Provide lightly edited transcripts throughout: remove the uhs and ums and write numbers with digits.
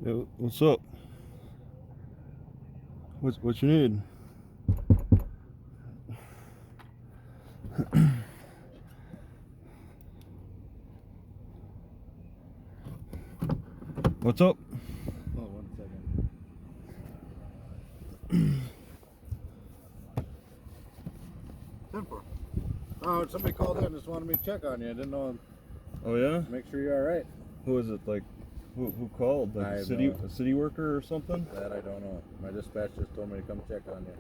Yeah, what's up? What you need? What's up? Oh, 1 second. Simple. Oh, somebody called in, just wanted me to check on you. I didn't know. Oh yeah? Make sure you're all right. Who is it? Like, who called? Like a city worker or something? That I don't know. My dispatch just told me to come check on you.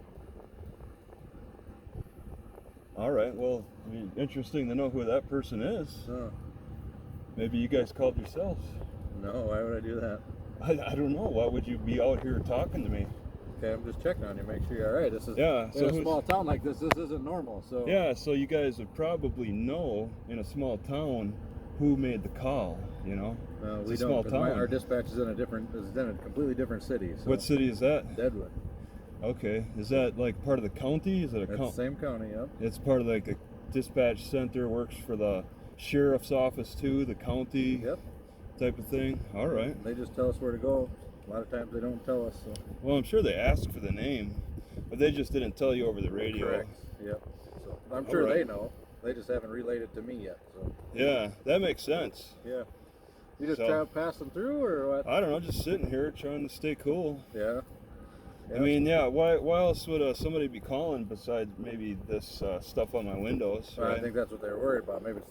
All right. Well, I mean, interesting to know who that person is. Oh. Maybe you guys called yourselves. No, why would I do that? I don't know. Why would you be out here talking to me? Okay, I'm just checking on you. Make sure you're all right. This is Yeah. in a small town like this. This isn't normal. So yeah. So you guys would probably know in a small town who made the call. You know. we don't. Small town. Our dispatch is in a completely different city. So. What city is that? Deadwood. Okay. Is that like part of the county? Is it a county? Same county, yep. It's part of like a dispatch center, works for the sheriff's office too, the county type of thing. All right. They just tell us where to go. A lot of times they don't tell us. So. Well, I'm sure they asked for the name, but they just didn't tell you over the radio. Correct. Yep. So I'm sure they know. They just haven't relayed it to me yet. So. Yeah, that makes sense. Yeah. You just passing through or what? I don't know, just sitting here trying to stay cool. Yeah. I mean, yeah, why else would somebody be calling besides maybe this stuff on my windows? Well, right? I think that's what they were worried about. Maybe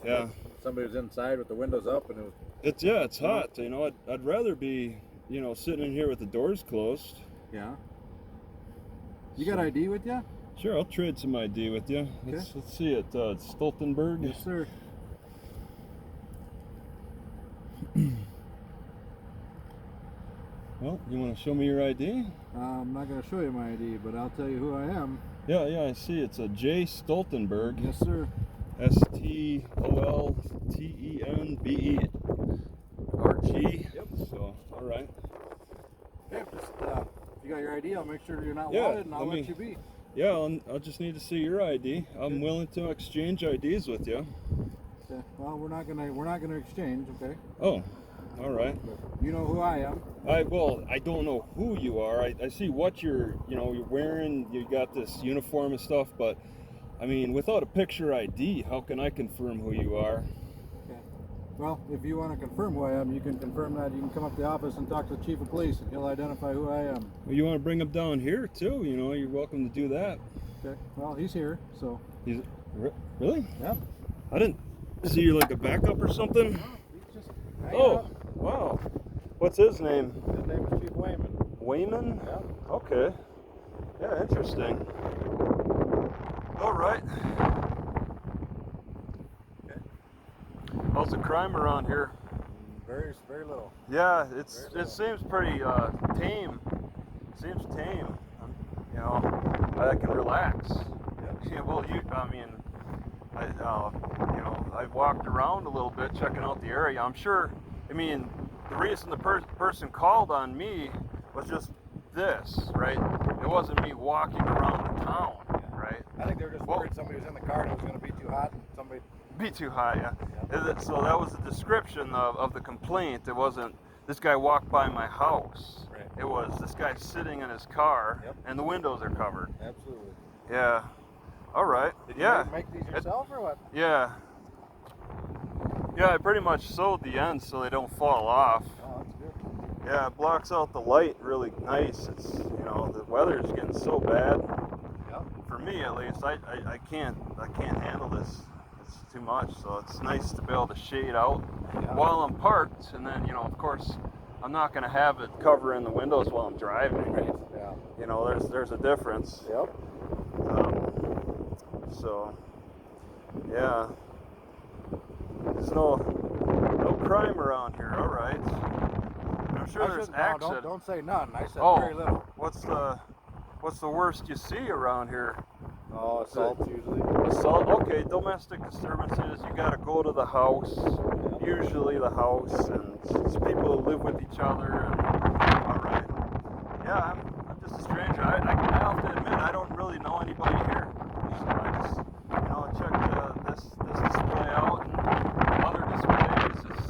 somebody was inside with the windows up and it was... It's hot. You know, I'd rather be, you know, sitting in here with the doors closed. Yeah. You got ID with you? Sure, I'll trade some ID with you. Okay. Let's see it. Stoltenberg. Yes, sir. Well, you want to show me your ID? I'm not going to show you my ID, but I'll tell you who I am. Yeah, I see. It's a J. Stoltenberg. Yes, sir. Stoltenberg. Yep. So, all right. Yeah, just if you got your ID, I'll make sure you're not wanted, and I'll let you be. Yeah, I'll just need to see your ID. I'm willing to exchange IDs with you. Okay. Well, we're not gonna exchange, okay? Oh. All right. You know who I am. I don't know who you are. I see what you're wearing. You got this uniform and stuff, but I mean, without a picture ID, how can I confirm who you are? Okay. Well, if you want to confirm who I am, you can confirm that. You can come up to the office and talk to the chief of police, and he'll identify who I am. Well, you want to bring him down here too? You know, you're welcome to do that. Okay. Well, he's here, so. He's really? Yeah. I didn't see you like a backup or something. No, he's just. Wow. What's his name? His name is Chief Wayman. Wayman? Yeah. Okay. Yeah, interesting. All right. Okay. How's the crime around here? Very little. Yeah, it seems pretty tame. Seems tame. You know, I can relax. Yeah. Well, I walked around a little bit, checking out the area. I'm sure. I mean, the reason the person called on me was just this, right? It wasn't me walking around the town, right? I think they were just worried somebody was in the car and it was going to be too hot and somebody... Be too hot, yeah. So that was the description of the complaint. It wasn't, this guy walked by my house. Right. It was, this guy sitting in his car and the windows are covered. Absolutely. Yeah. All right. Did you make these yourself or what? Yeah. Yeah, I pretty much sewed the ends so they don't fall off. Oh, that's good. Yeah, it blocks out the light really nice. It's, the weather's getting so bad. Yep. For me at least, I can't handle this. It's too much. So it's nice to be able to shade out while I'm parked, and then of course I'm not going to have it covering the windows while I'm driving. Right. Yeah. There's a difference. Yep. So yeah. There's no crime around here. All right. I'm sure there's accident. Don't say none. I said very little. What's the worst you see around here? Oh, assaults usually. Assault. Okay, domestic disturbances. You gotta go to the house. Yeah. Usually the house, and it's people who live with each other. And, all right. Yeah, I'm just a stranger. I have to admit I don't really know anybody here. So I just checked this display out and other displays. It's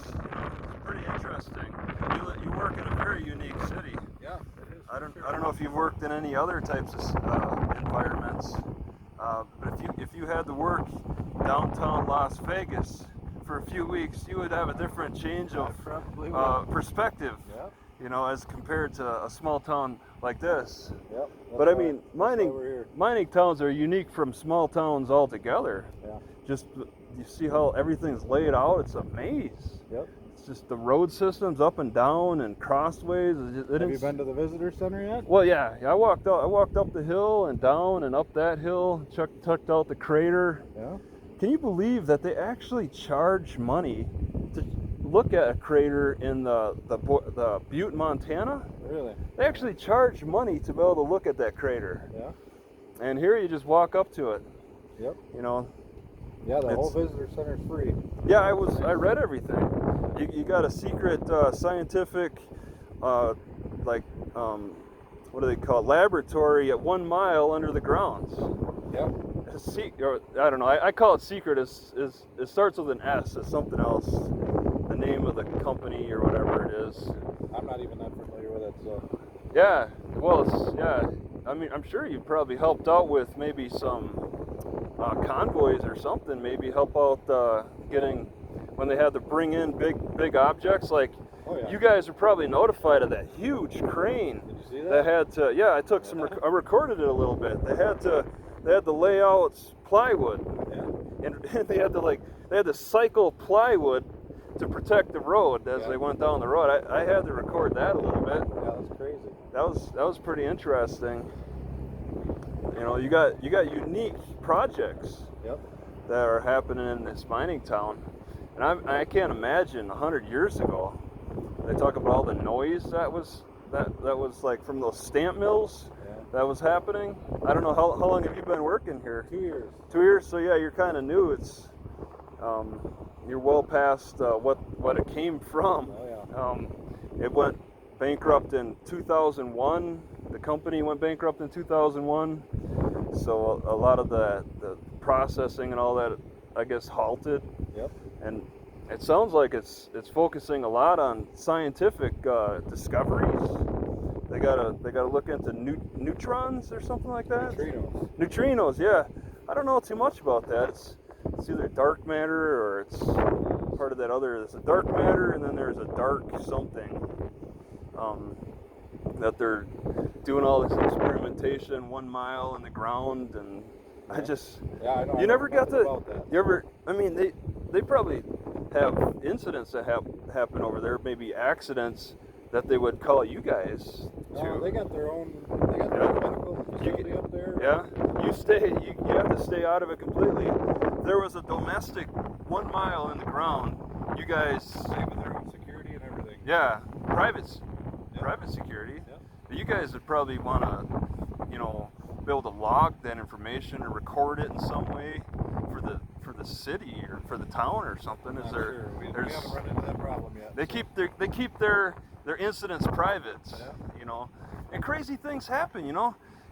pretty interesting. you work in a very unique city. Yeah, it is. I don't know if you've worked in any other types of environments, but if you had to work downtown Las Vegas for a few weeks, you would have a different change of perspective. Yeah. You know, as compared to a small town like this. Yep. But I mean, mining towns are unique from small towns altogether. Yeah. Just you see how everything's laid out. It's a maze. Yep. It's just the road systems up and down and crossways. Have you been to the visitor center yet? Well, yeah. I walked up the hill and down and up that hill. Checked out the crater. Yeah. Can you believe that they actually charge money to look at a crater in the Butte, Montana? Really? They actually charge money to be able to look at that crater. Yeah. And here you just walk up to it. Yep. You know. Yeah, the whole visitor center is free. Yeah, I read everything. You got a secret scientific, what do they call it? Laboratory at 1 mile under the grounds. Yep. I don't know. I call it secret. It starts with an S. It's something else. The name of the company or whatever it is. I'm not even that familiar with it, so. Yeah. Well, I mean, I'm sure you probably helped out with maybe some convoys or something. Maybe help out getting when they had to bring in big objects. Like, you guys are probably notified of that huge crane. Did you see that? That had to. Yeah, I took some. I recorded it a little bit. They had to lay out plywood. Yeah. And they had to cycle plywood to protect the road as they went down the road. I had to record that a little bit. Yeah, that's crazy. That was pretty interesting. You know, you got unique projects that are happening in this mining town, and I can't imagine 100 years ago. They talk about all the noise that was like from those stamp mills. That was happening. I don't know how long have you been working here? 2 years. 2 years. So yeah, you're kind of new. It's you're well past what it came from. Oh yeah. It went bankrupt in 2001. The company went bankrupt in 2001. So a lot of the processing and all that, I guess, halted. Yep. And it sounds like it's focusing a lot on scientific discoveries. They gotta look into neutrons or something like that. Neutrinos, yeah. I don't know too much about that. It's either dark matter or it's part of that other. There's a dark matter and then there's a dark something. That they're doing all this experimentation 1 mile in the ground, and I just I know. You never got to. About that. You ever? I mean, they probably have incidents that happen over there. Maybe accidents that they would call you guys to. No, they got their own. They got their own medical facility up there. Yeah, you have to stay out of it completely. There was a domestic 1 mile in the ground. You guys Saving their own security and everything. Yeah, private security. Yeah. You guys would probably want to, be able to log that information or record it in some way for the city or for the town or something. Is there? Sure. We haven't run into that problem yet. They keep their incidents private. Yeah. And crazy things happen.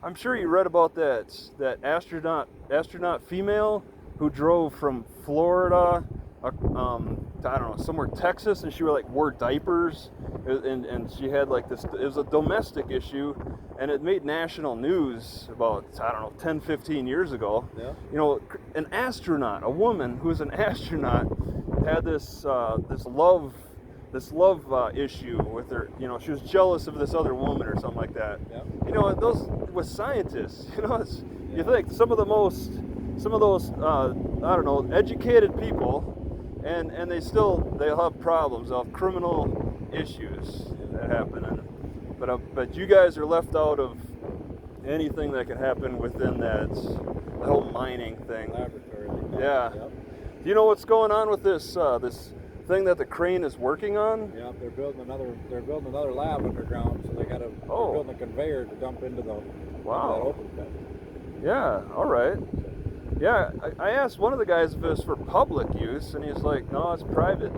I'm sure you read about that astronaut female who drove from Florida. I don't know, somewhere Texas, and she wore diapers, and she had this. It was a domestic issue, and it made national news about 10, 15 years ago. Yeah. An astronaut, a woman who was an astronaut, had this love issue with her. She was jealous of this other woman or something like that. Yeah. Those with scientists. You think some of those I don't know, educated people. And they'll have problems. They'll have criminal issues that happen. But you guys are left out of anything that can happen within the whole mining thing. Laboratory. Yeah. Yep. Do you know what's going on with this thing that the crane is working on? Yeah, they're building another lab underground, so they're building a conveyor to dump into that open pit. Yeah. All right. Yeah, I asked one of the guys if it was for public use, and he's like, "No, it's private."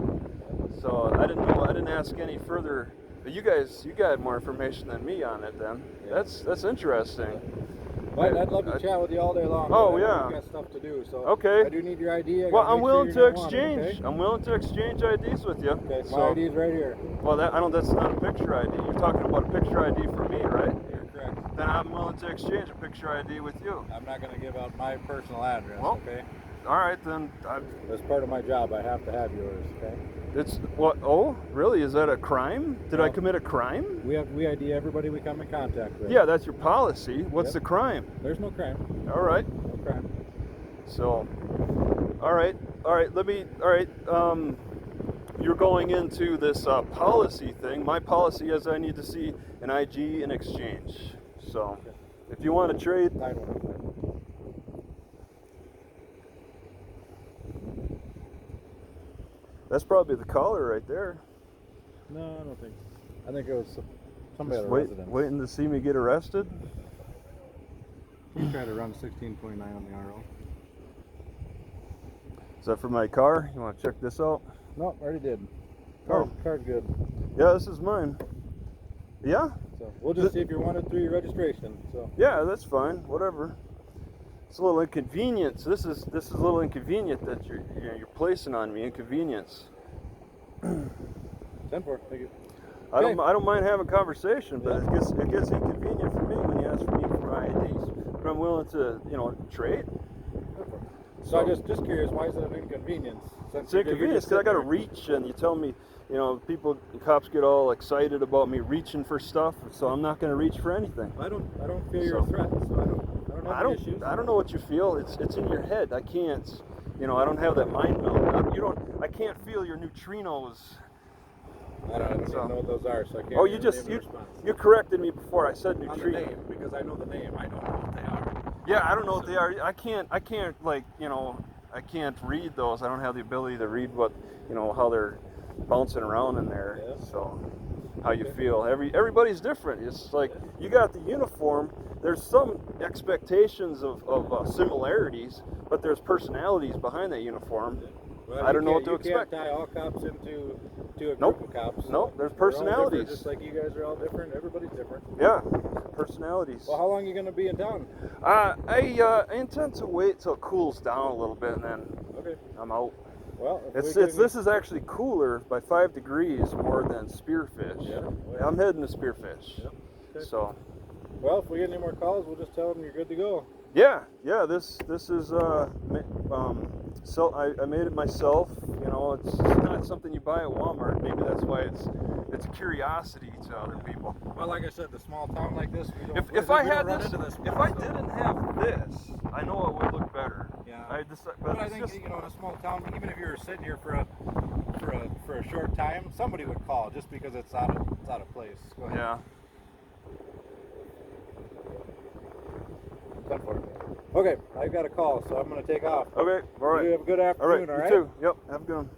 So I didn't know. I didn't ask any further. But you got more information than me on it. Then Yeah. that's interesting. Well, I'd love to chat with you all day long. Oh, but yeah. I've got stuff to do, so Okay. I do need your ID. Well, I'm willing to exchange. I'm willing to exchange IDs with you. Okay, So, my ID's right here. well, that's not a picture ID. You're talking about a picture ID for me, right? You're correct. Then I'm willing to exchange a picture ID with you. I'm not going to give out my personal address, Well, okay? All right, then. As part of my job, I have to have yours, okay? It's what? Oh, really? Is that a crime? Did I commit a crime? We ID everybody we come in contact with. Yeah, that's your policy. What's the crime? There's no crime. All right. No crime. So, all right. You're going into this policy thing. My policy is I need to see an IG in exchange. So, if you want to trade, I don't know. that's probably the caller right there. No, I don't think. I think it was somebody Just at a residence. waiting to see me get arrested. You try to run 16.9 on the RO. Is that for my car? You want to check this out? No, already did. Oh. Car's good. Yeah, this is mine. Yeah? So we'll just see if you're wanted through your registration. So Yeah, that's fine. Whatever. It's a little inconvenience. This is a little inconvenient that you're placing on me. Inconvenience. 10-4. Thank you. I don't mind having a conversation, but it gets inconvenient for me when you ask for me for my IDs. But I'm willing to trade. So I'm just curious, why is it an inconvenience? It's inconvenience because I got to reach, and you tell me, cops get all excited about me reaching for stuff, so I'm not going to reach for anything. I don't feel you're a threat, so I don't have any issues. I don't know what you feel. It's in your head. I can't, I don't have that mind meld. I can't feel your neutrinos. I don't even know what those are, so I can't. Oh, you corrected me before. I said neutrinos. neutrino. Because I know the name. I don't know what they are. Yeah, I don't know what they are. I can't I can't read those. I don't have the ability to read what, how they're bouncing around in there. Yeah. So, how you feel. Everybody's different. It's like you got the uniform. There's some expectations of similarities, but there's personalities behind that uniform. Well, I don't know what to expect. You can't tie all cops into a Nope. group of cops. Nope, there's We're all different, personalities. just like you guys are all different. Everybody's different. Yeah, personalities. Well, how long are you going to be in town? I intend to wait till it cools down a little bit, and then I'm out. Well, This is actually cooler by 5 degrees more than spearfish. Yeah, well, I'm heading to spearfish. Yeah, okay. So. Well, if we get any more calls, we'll just tell them you're good to go. Yeah. This is so I made it myself. It's not something you buy at Walmart. Maybe that's why it's a curiosity to other people. Well, like I said, the small town like this, we don't. If I had run this, into this, if I didn't have this, I know it would look better. Yeah. But I think in a small town, even if you were sitting here for a short time, somebody would call just because it's out of place. Go ahead. Yeah. Okay, I've got a call, so I'm going to take off. Okay. All right. You have a good afternoon. All right. You too. Yep. Have a good one.